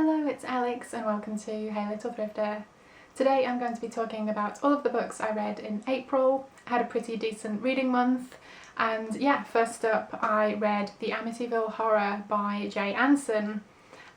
Hello, it's Alex and welcome to Hey Little Thrifter. Today I'm going to be talking about all of the books I read in April. I had a pretty decent reading month, and yeah, first up I read The Amityville Horror by Jay Anson,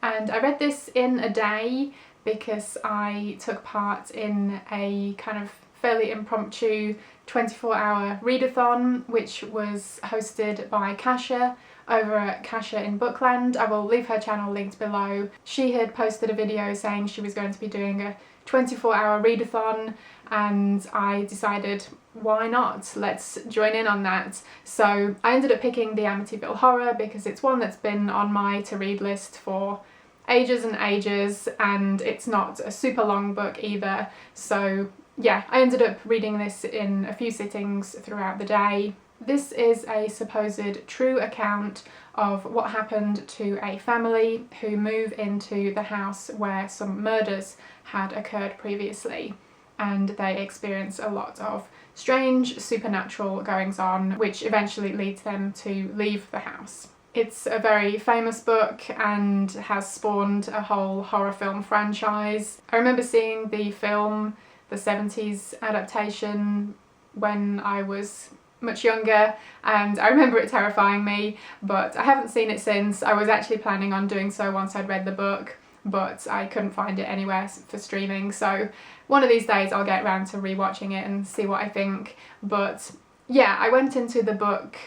and I read this in a day because I took part in a kind of fairly impromptu 24-hour readathon which was hosted by Kasha over at Kasha In Bookland. I will leave her channel linked below. She had posted a video saying she was going to be doing a 24-hour readathon, and I decided, why not? Let's join in on that. So I ended up picking The Amityville Horror because it's one that's been on my to-read list for ages and ages, and it's not a super long book either. So yeah, I ended up reading this in a few sittings throughout the day. This is a supposed true account of what happened to a family who move into the house where some murders had occurred previously, and they experience a lot of strange supernatural goings on which eventually leads them to leave the house. It's a very famous book and has spawned a whole horror film franchise. I remember seeing the film, the 70s adaptation, when I was much younger, and I remember it terrifying me, but I haven't seen it since. I was actually planning on doing so once I'd read the book, but I couldn't find it anywhere for streaming, so one of these days I'll get around to rewatching it and see what I think. But yeah, I went into the book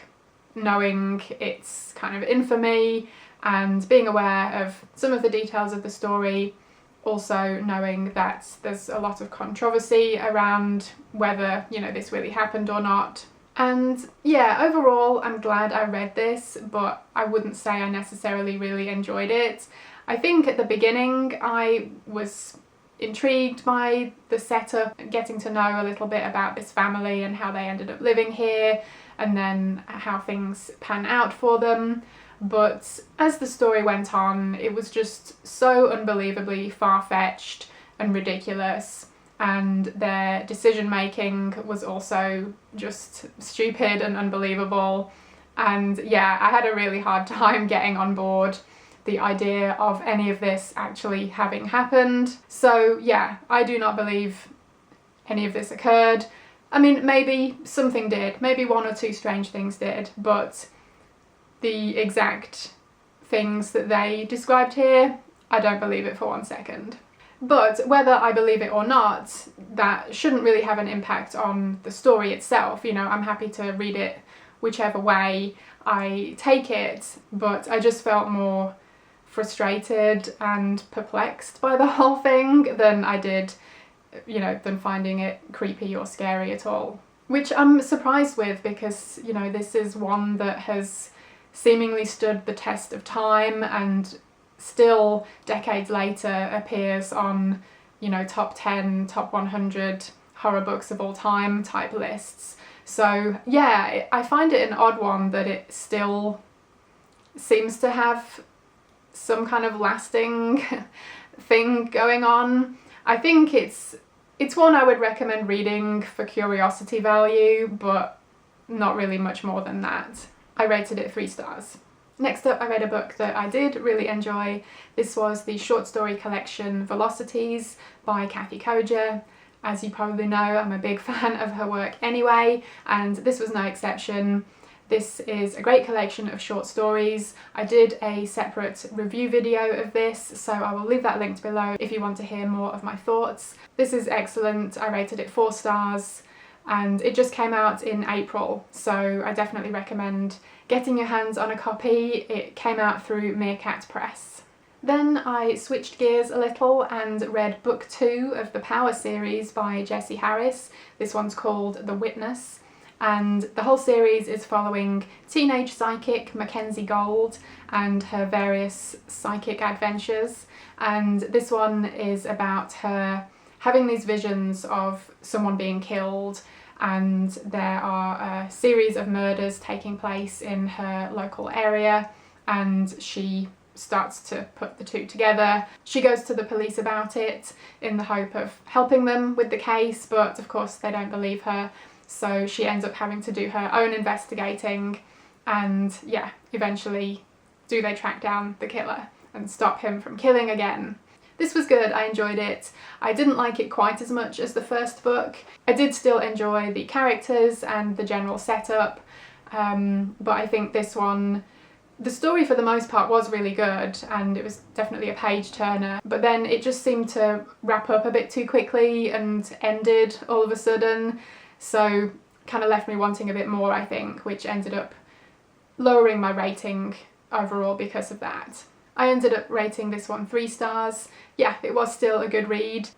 knowing its kind of infamy and being aware of some of the details of the story, also knowing that there's a lot of controversy around whether, you know, this really happened or not. And yeah, overall I'm glad I read this, but I wouldn't say I necessarily really enjoyed it. I think at the beginning I was intrigued by the setup, getting to know a little bit about this family and how they ended up living here, and then how things pan out for them. But as the story went on, it was just so unbelievably far-fetched and ridiculous, and their decision making was also just stupid and unbelievable. And yeah, I had a really hard time getting on board the idea of any of this actually having happened. So yeah, I do not believe any of this occurred. I mean, maybe something did, maybe one or two strange things did, but the exact things that they described here, I don't believe it for 1 second. But whether I believe it or not, that shouldn't really have an impact on the story itself. You know, I'm happy to read it whichever way I take it, but I just felt more frustrated and perplexed by the whole thing than I did, you know, than finding it creepy or scary at all. Which I'm surprised with, because, you know, this is one that has seemingly stood the test of time and still decades later appears on, you know, top 10, top 100 horror books of all time type lists. So yeah, I find it an odd one that it still seems to have some kind of lasting thing going on. I think it's one I would recommend reading for curiosity value, but not really much more than that. I rated it 3 stars. Next up, I read a book that I did really enjoy. This was the short story collection Velocities by Kathe Koja. As you probably know, I'm a big fan of her work anyway, and this was no exception. This is a great collection of short stories. I did a separate review video of this, so I will leave that linked below if you want to hear more of my thoughts. This is excellent. I rated it 4 stars, and it just came out in April, so I definitely recommend getting your hands on a copy. It came out through Meerkat Press. Then I switched gears a little and read book 2 of the Power series by Jessie Harris. This one's called The Witness, and the whole series is following teenage psychic Mackenzie Gold and her various psychic adventures, and this one is about her having these visions of someone being killed, and there are a series of murders taking place in her local area, and she starts to put the two together. She goes to the police about it in the hope of helping them with the case, but of course they don't believe her, so she ends up having to do her own investigating, and yeah, eventually do they track down the killer. and stop him from killing again. This was good, I enjoyed it. I didn't like it quite as much as the first book. I did still enjoy the characters and the general setup, but I think this one, the story for the most part was really good and it was definitely a page turner, but then it just seemed to wrap up a bit too quickly and ended all of a sudden, so kind of left me wanting a bit more, I think, which ended up lowering my rating overall because of that. I ended up rating this one 3 stars. Yeah, it was still a good read.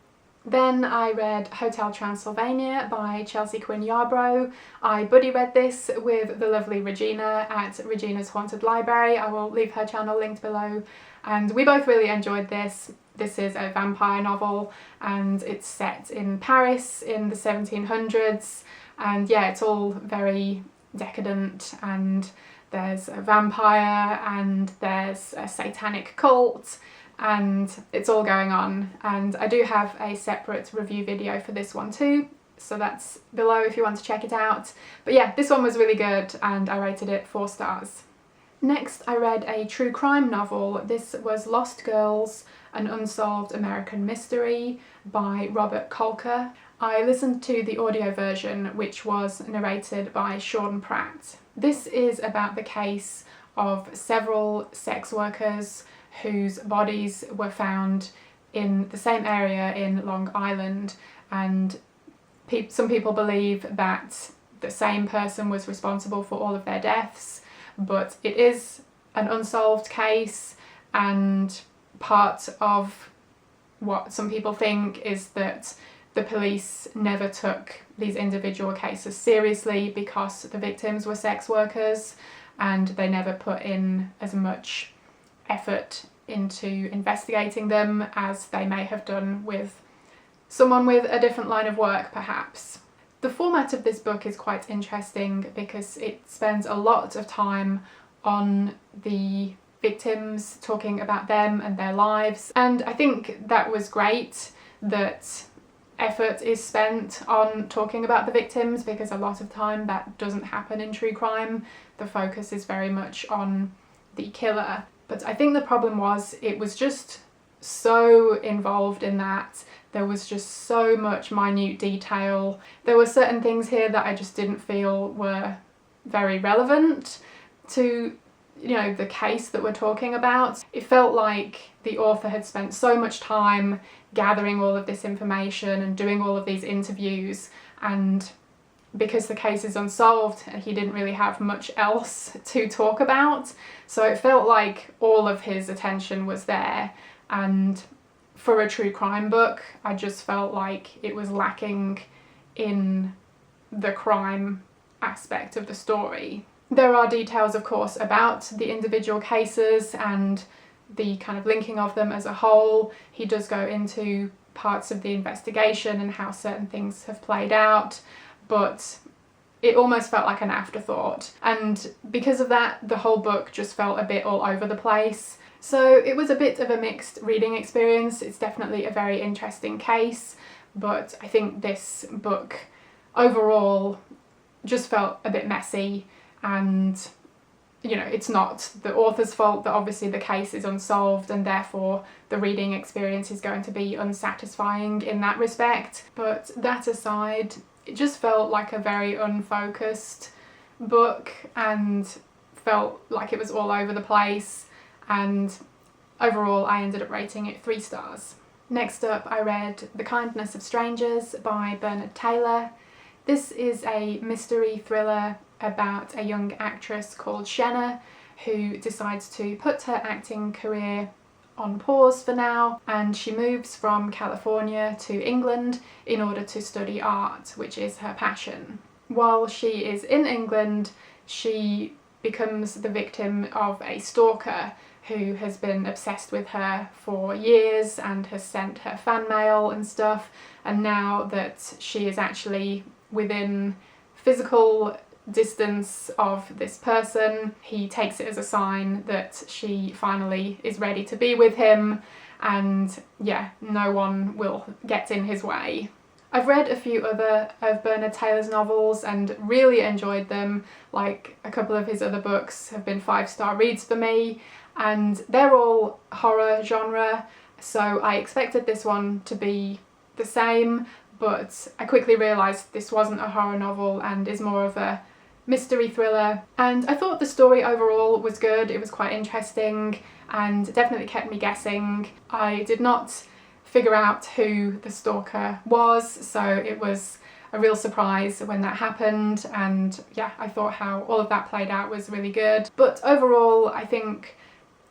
Then I read Hotel Transylvania by Chelsea Quinn Yarbro. I buddy read this with the lovely Regina at Regina's Haunted Library. I will leave her channel linked below. And we both really enjoyed this. This is a vampire novel and it's set in Paris in the 1700s. And yeah, it's all very decadent, and there's a vampire and there's a satanic cult and it's all going on, and I do have a separate review video for this one too, so that's below if you want to check it out. But yeah, this one was really good and I rated it 4 stars. Next I read a true crime novel. This was Lost Girls, an Unsolved American Mystery by Robert Kolker. I listened to the audio version, which was narrated by Sean Pratt. This is about the case of several sex workers whose bodies were found in the same area in Long Island, and some people believe that the same person was responsible for all of their deaths, but it is an unsolved case, and part of what some people think is that the police never took these individual cases seriously because the victims were sex workers and they never put in as much effort into investigating them as they may have done with someone with a different line of work, perhaps. The format of this book is quite interesting because it spends a lot of time on the victims, talking about them and their lives, and I think that was great that effort is spent on talking about the victims, because a lot of time that doesn't happen in true crime. The focus is very much on the killer. But I think the problem was it was just so involved in that. There was just so much minute detail. There were certain things here that I just didn't feel were very relevant to, you know, the case that we're talking about. It felt like the author had spent so much time gathering all of this information and doing all of these interviews, and because the case is unsolved, he didn't really have much else to talk about, so it felt like all of his attention was there, and for a true crime book I just felt like it was lacking in the crime aspect of the story. There are details, of course, about the individual cases and the kind of linking of them as a whole. He does go into parts of the investigation and how certain things have played out, but it almost felt like an afterthought, and because of that the whole book just felt a bit all over the place. So it was a bit of a mixed reading experience. It's definitely a very interesting case, but I think this book overall just felt a bit messy, and you know, it's not the author's fault that obviously the case is unsolved and therefore the reading experience is going to be unsatisfying in that respect. But that aside, it just felt like a very unfocused book and felt like it was all over the place, and overall I ended up rating it 3 stars. Next up I read The Kindness of Strangers by Bernard Taylor. This is a mystery thriller about a young actress called Shenna who decides to put her acting career on pause for now, and she moves from California to England in order to study art, which is her passion. While she is in England, she becomes the victim of a stalker who has been obsessed with her for years and has sent her fan mail and stuff, and now that she is actually within physical distance of this person, he takes it as a sign that she finally is ready to be with him, and yeah, no one will get in his way. I've read a few other of Bernard Taylor's novels and really enjoyed them. Like, a couple of his other books have been 5-star reads for me, and they're all horror genre, so I expected this one to be the same, but I quickly realised this wasn't a horror novel and is more of a mystery thriller. And I thought the story overall was good. It was quite interesting and definitely kept me guessing. I did not figure out who the stalker was, so it was a real surprise when that happened, and yeah, I thought how all of that played out was really good. But overall, I think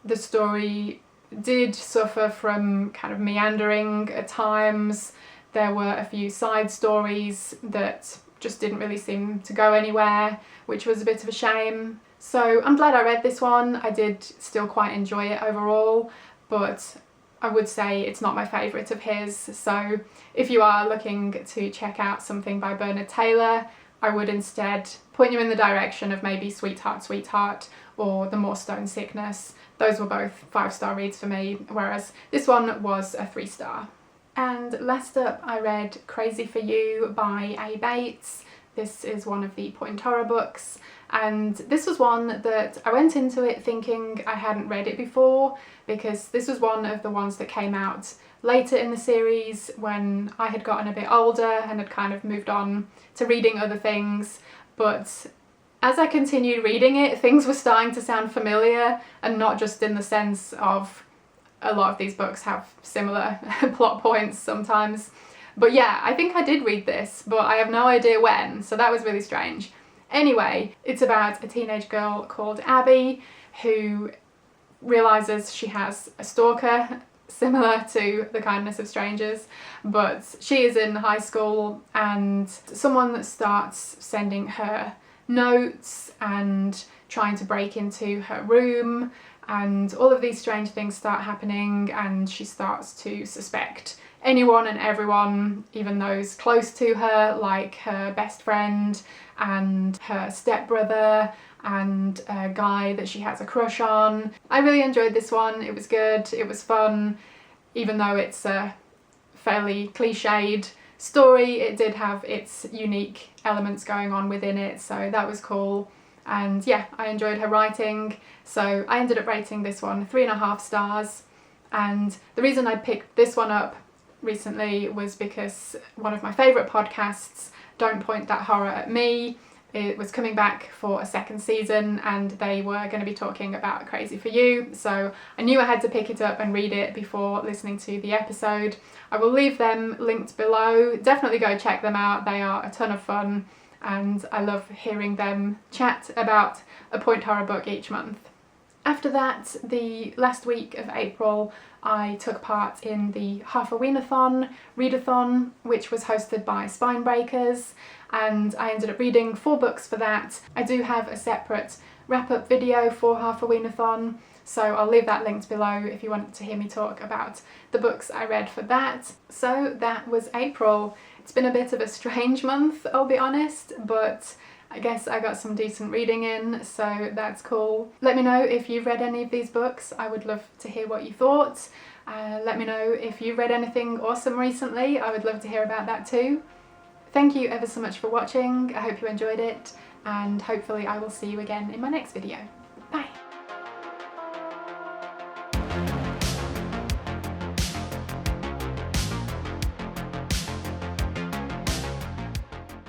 the story did suffer from kind of meandering at times. There were a few side stories that just didn't really seem to go anywhere, which was a bit of a shame. So I'm glad I read this one. I did still quite enjoy it overall, but I would say it's not my favourite of his. So if you are looking to check out something by Bernard Taylor, I would instead point you in the direction of maybe Sweetheart, Sweetheart or The More Stone Sickness. Those were both 5-star reads for me, whereas this one was a 3-star. And last up, I read Crazy for You by A. Bates. This is one of the point horror books, and this was one that I went into it thinking I hadn't read it before, because this was one of the ones that came out later in the series when I had gotten a bit older and had kind of moved on to reading other things. But as I continued reading it, things were starting to sound familiar, and not just in the sense of a lot of these books have similar plot points sometimes. But yeah, I think I did read this, but I have no idea when, so that was really strange. Anyway, it's about a teenage girl called Abby who realises she has a stalker, similar to The Kindness of Strangers, but she is in high school and someone starts sending her notes and trying to break into her room, and all of these strange things start happening, and she starts to suspect anyone and everyone, even those close to her, like her best friend and her stepbrother and a guy that she has a crush on. I really enjoyed this one. It was good, it was fun. Even though it's a fairly cliched story, it did have its unique elements going on within it, so that was cool. And yeah, I enjoyed her writing, so I ended up rating this one 3.5 stars. And the reason I picked this one up recently was because one of my favourite podcasts, Don't Point That Horror at Me, it was coming back for a second season, and they were going to be talking about Crazy for You, so I knew I had to pick it up and read it before listening to the episode. I will leave them linked below. Definitely go check them out, they are a ton of fun, and I love hearing them chat about a point horror book each month. After that, the last week of April, I took part in the Halfoweenathon Readathon, which was hosted by Spinebreakers, and I ended up reading 4 books for that. I do have a separate wrap-up video for Halfoweenathon, so I'll leave that linked below if you want to hear me talk about the books I read for that. So that was April. It's been a bit of a strange month, I'll be honest, but I guess I got some decent reading in, so that's cool. Let me know if you've read any of these books. I would love to hear what you thought. Let me know if you've read anything awesome recently. I would love to hear about that too. Thank you ever so much for watching. I hope you enjoyed it, and hopefully I will see you again in my next video.